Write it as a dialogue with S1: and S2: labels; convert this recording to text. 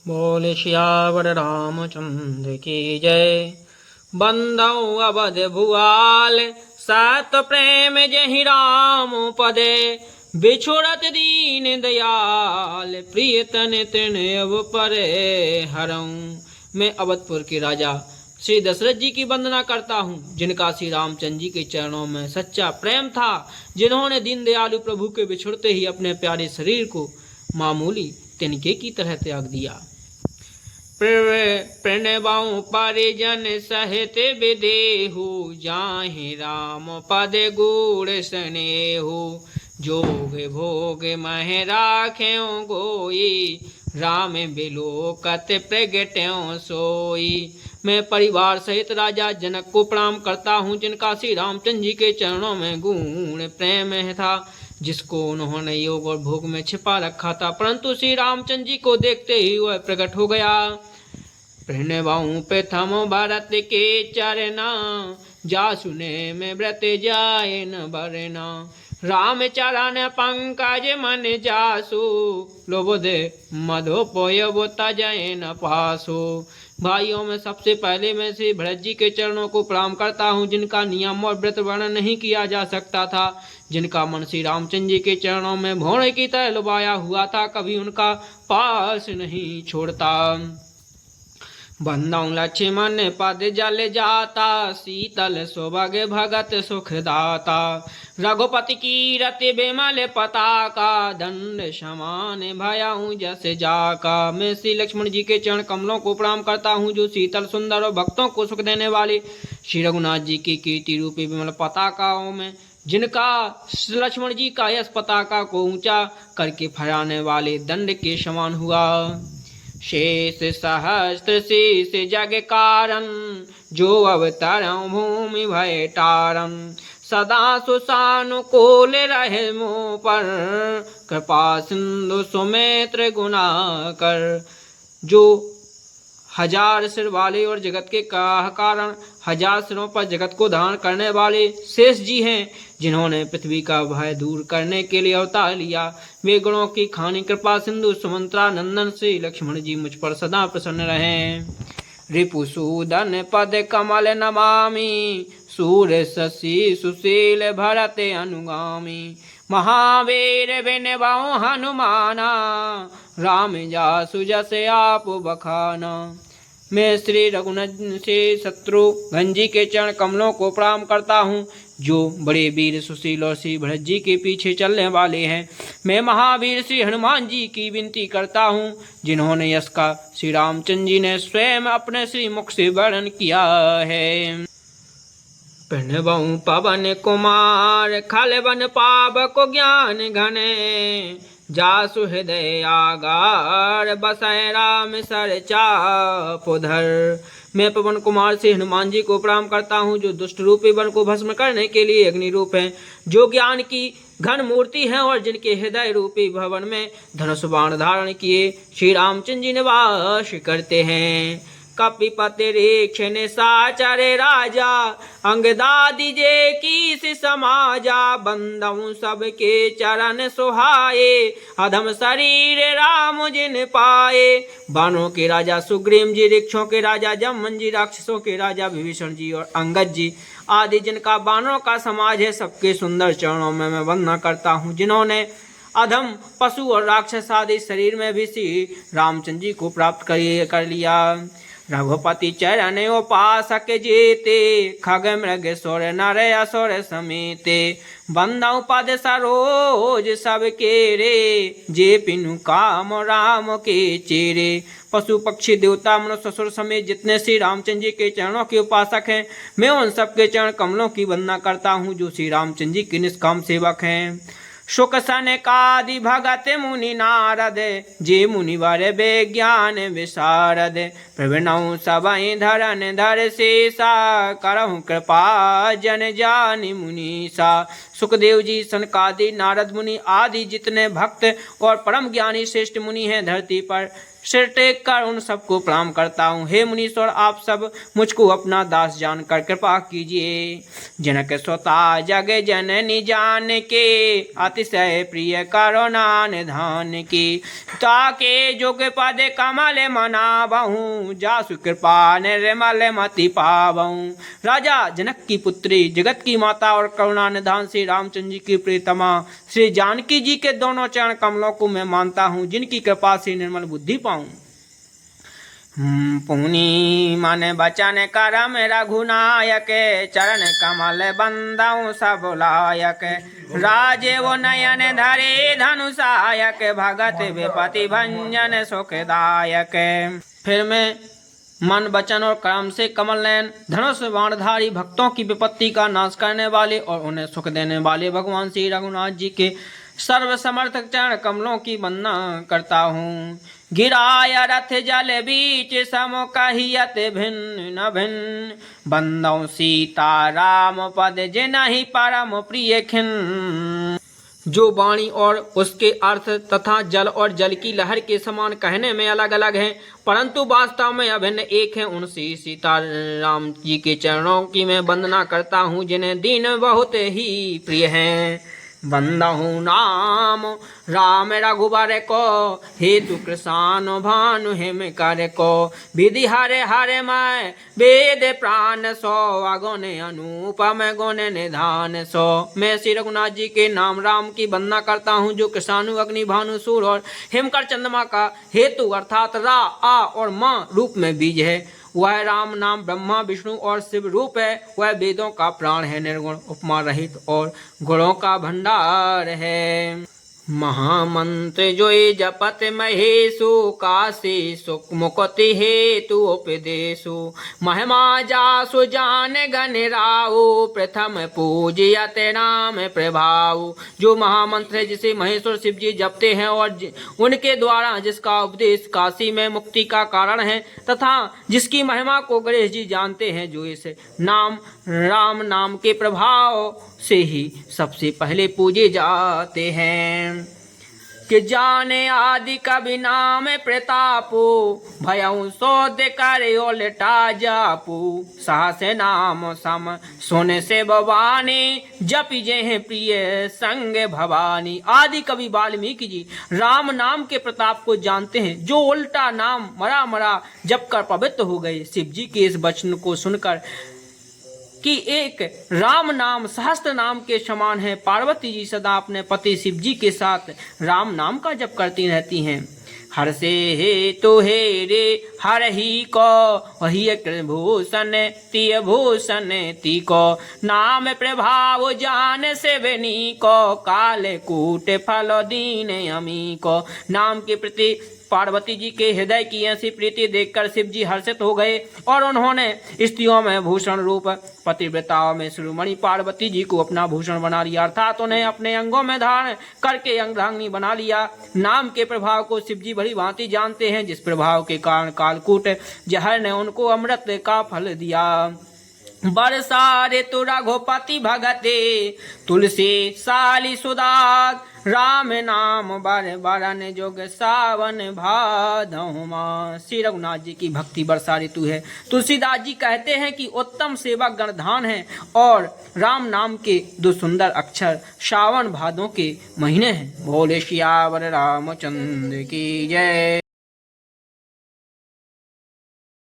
S1: बोले सियावर रामचंद्र की जय। बंदौ अवध भुआल सत प्रेम जहि राम पदे। बिछुड़त दीन दयाल प्रिय तन तृण अव परे हरऊं। मैं अवधपुर के राजा श्री दशरथ जी की वंदना करता हूँ, जिनका श्री रामचंद्र जी के चरणों में सच्चा प्रेम था, जिन्होंने दीन दयालु प्रभु के बिछुड़ते ही अपने प्यारे शरीर को मामूली तिनके की तरह त्याग दिया। प्रणवाऊं परिजन सहित विदेहु, जाहि राम पद गूढ़ स्नेहु। जोग भोग मह राख्यों गोई, राम बिलोकत प्रगट्यों सोई। मैं परिवार सहित राजा जनक को प्रणाम करता हूँ, जिनका श्री रामचंद्र जी के चरणों में गूढ़ प्रेम था, जिसको उन्होंने योग और भोग में छिपा रखा था, परंतु श्री रामचंद्र जी को देखते ही वह प्रकट हो गया। प्रणवाऊं प्रथम भरत के चरना, जासुने में व्रत जाए न बरना। राम चरण पंकज मन जासु, लोबोध मधुपोय वो तजय न पासो। भाइयों में सबसे पहले मैं श्री भरत जी के चरणों को प्रणाम करता हूँ, जिनका नियम और व्रत वर्णन नहीं किया जा सकता था, जिनका मन श्री रामचंद्र जी के चरणों में भौरे की तरह लुभाया हुआ था, कभी उनका पास नहीं छोड़ता। बंदौ लक्ष्मण पद जल जाता, शीतल सुभग भगत सुखदाता। रघुपति की रति बिमल पताका, दंड समान भयाऊं जस जाका। मैं श्री लक्ष्मण जी के चरण कमलों को प्रणाम करता हूँ, जो शीतल सुंदर और भक्तों को सुख देने वाले श्री रघुनाथ जी की कीर्ति रूपी बिमल पताकाओं में, जिनका लक्ष्मण जी का यश पताका को ऊंचा करके फहराने वाले दंड के समान हुआ। शेष सहस्त्र शीष जग कारण, जो अवतरं भूमि भय तारं। सदा सुसानुकूल रहे मुँह पर, कृपा सिंधु सुमित्र गुना कर। जो हजार सिर वाले और जगत के कारण हजार सिरों पर जगत को धारण करने वाले शेष जी हैं, जिन्होंने पृथ्वी का भय दूर करने के लिए अवतार लिया। वे गुणों की खानी कृपा सिंधु सुमंत्रा नंदन श्री लक्ष्मण जी मुझ पर सदा प्रसन्न रहें। रिपुसूदन पद कमल नमामि, सूर शशि सुशील भरत अनुगामी। महावीर बिनवाऊं हनुमाना, राम जासु जस आप बखाना। मैं श्री रघुनाथ से शत्रुघ्न जी के चरण कमलों को प्रणाम करता हूँ, जो बड़े वीर सुशील और श्री भरत जी के पीछे चलने वाले हैं। मैं महावीर श्री हनुमान जी की विनती करता हूँ, जिन्होंने यश का श्री रामचंद्र जी ने स्वयं अपने श्री मुख से वर्णन किया है। प्रणवाऊं पवन कुमार, खलवन पावक ज्ञान घने। जासु हृदय आगार, बसै राम सर चापुधर। मैं पवन कुमार से हनुमान जी को प्रणाम करता हूँ, जो दुष्ट रूपी वन को भस्म करने के लिए अग्नि रूप हैं, जो ज्ञान की घन मूर्ति हैं, और जिनके हृदय रूपी भवन में धनुष बाण धारण किए श्री रामचंद्र जी निवास करते हैं। कपिपति रेक्ष निशाचर राजा, अंगदादि जे कीस समाजा। बंदौ सबके चरण सुहाए, अधम शरीर राम जिन पाए। बानों के राजा सुग्रीव जी, वृक्षों के राजा जमन जी, राक्षसों के राजा विभीषण जी और अंगद जी आदि जिनका बानों का समाज है, सबके सुंदर चरणों में मैं वंदना करता हूँ, जिन्होंने अधम पशु और राक्षस आदि शरीर में भी श्री रामचंद्र जी को प्राप्त कर लिया। रघुपति चरण उपासक जेते, खग मृग सुर नर असुर समेते। बंदौ पद सरोज सबके रे, जे पिनु काम राम के चेरे। पशु पक्षी देवता मनुष्य असुर समेत जितने श्री रामचंद्र जी के चरणों के उपासक हैं, मैं उन सबके चरण कमलों की वंदना करता हूँ, जो श्री रामचंद्र जी के निष्काम सेवक हैं। शुक सनकादि भगत मुनि नारद, जे मुनिवर विज्ञान विशारद। प्रभुनौ सबहि धरन धर शेषा, करहु कृपा जन जानि मुनीसा। सुखदेव जी, सनकादि, नारद मुनि आदि जितने भक्त और परम ज्ञानी श्रेष्ठ मुनि हैं धरती पर, सिर टेक कर उन सबको प्रणाम करता हूँ। हे मुनीश्वर, आप सब मुझको अपना दास जानकर कृपा कीजिए। जनक स्वता जग जननी जान के, अतिशय प्रिय करुणा निधान की, ताके जोग पद कमल मनावहूँ, जासु कृपा निर्मल मति पावहूँ। राजा जनक की पुत्री, जगत की माता और करुणा निधान श्री रामचंद्र जी की प्रियतमा श्री जानकी जी के दोनों चरण कमलों को मैं मानता हूँ, जिनकी कृपा से निर्मल बुद्धि पाऊं। पुनि मन बचन करम रघुनायक, चरण कमल बंदऊ सब लायक, राजे वो नयन धरे धनुषायक, भगत विपति भंजन सुखदायक। फिर मैं मन वचन और कर्म से कमल नयन धनुष बाणधारी, भक्तों की विपत्ति का नाश करने वाले और उन्हें सुख देने वाले भगवान श्री रघुनाथ जी के सर्व समर्थक चरण कमलों की वंदना करता हूँ। गिराय रथ जल बीच सम कहियत भिन्न न भिन्न, बंदौ सीता राम पद जिनहि परम प्रिय खिन। जो वाणी और उसके अर्थ तथा जल और जल की लहर के समान कहने में अलग अलग हैं, परंतु वास्तव में अभिन्न एक है, उनसे सीता राम जी के चरणों की मैं वंदना करता हूँ, जिन्हें दीन बहुत ही प्रिय हैं। बंदहु नाम राम रघुबर को, हेतु कृषान भानु हिम कर को, विधि हरे हरे मैं वेद प्राण सो, अगुण अनुपम गुण निधान सो। मैं श्री रघुनाथ जी के नाम राम की वंदना करता हूँ, जो कृषाणु अग्नि भानु सूर्य और हिमकर चंद्रमा का हेतु अर्थात रा आ और माँ रूप में बीज है। वह राम नाम ब्रह्मा विष्णु और शिव रूप है। वह वेदों का प्राण है, निर्गुण उपमा रहित और गुणों का भंडार है। महामंत्र जोय जपत महेशु, काशी सुख मुक्ति हेतु उपदेशु, महिमा जासु जान गण राउ, प्रथम पूजयत नाम प्रभाव। जो महामंत्र है जिसे महेश्वर शिव जी जपते हैं और उनके द्वारा जिसका उपदेश काशी में मुक्ति का कारण है, तथा जिसकी महिमा को गणेश जी जानते हैं, जो इस नाम राम नाम के प्रभाव से ही सबसे पहले पूजे जाते हैं। कि जाने आदि कवि नाम प्रतापो, भयउ शोध करो लेटा जापू, साहस नाम सम सोने से भवानी, जपि जेह प्रिय संग भवानी। आदि कवि वाल्मीकि जी राम नाम के प्रताप को जानते हैं, जो उल्टा नाम मरा मरा जप कर पवित्र हो गए। शिव जी के इस वचन को सुनकर कि एक राम नाम सहस्त्र नाम के समान है, पार्वती जी सदा अपने पति शिव जी के साथ राम नाम का जप करती रहती हैं। हर से हे तो हे रे हर ही को, वही भूषण तिय भूषण ती को, नाम प्रभाव जान से बेनी को, काले कूट फल दीन अमी को। नाम के प्रति पार्वती जी के हृदय की ऐसी प्रीति देखकर शिव जी हर्षित हो गए और उन्होंने स्त्रियों में भूषण रूप पतिव्रताओं में शिरोमणि पार्वती जी को अपना भूषण बना लिया, अर्थात उन्हें अपने अंगों में धारण करके अंगधांगनी बना लिया। नाम के प्रभाव को शिव जी भली भांति जानते हैं, जिस प्रभाव के कारण कालकूट जहर ने उनको अमृत का फल दिया। बरसा ऋतु रघुपति भगते, तुलसी साली सुदाग, राम नाम बर बरन जोग सावन भादमा। श्री रघुनाथ जी की भक्ति वर्षा ऋतु है। तुलसीदास जी कहते हैं कि उत्तम सेवक गणधान है और राम नाम के दो सुंदर अक्षर सावन भादों के महीने हैं। भोले श्यावर रामचंद्र की जय।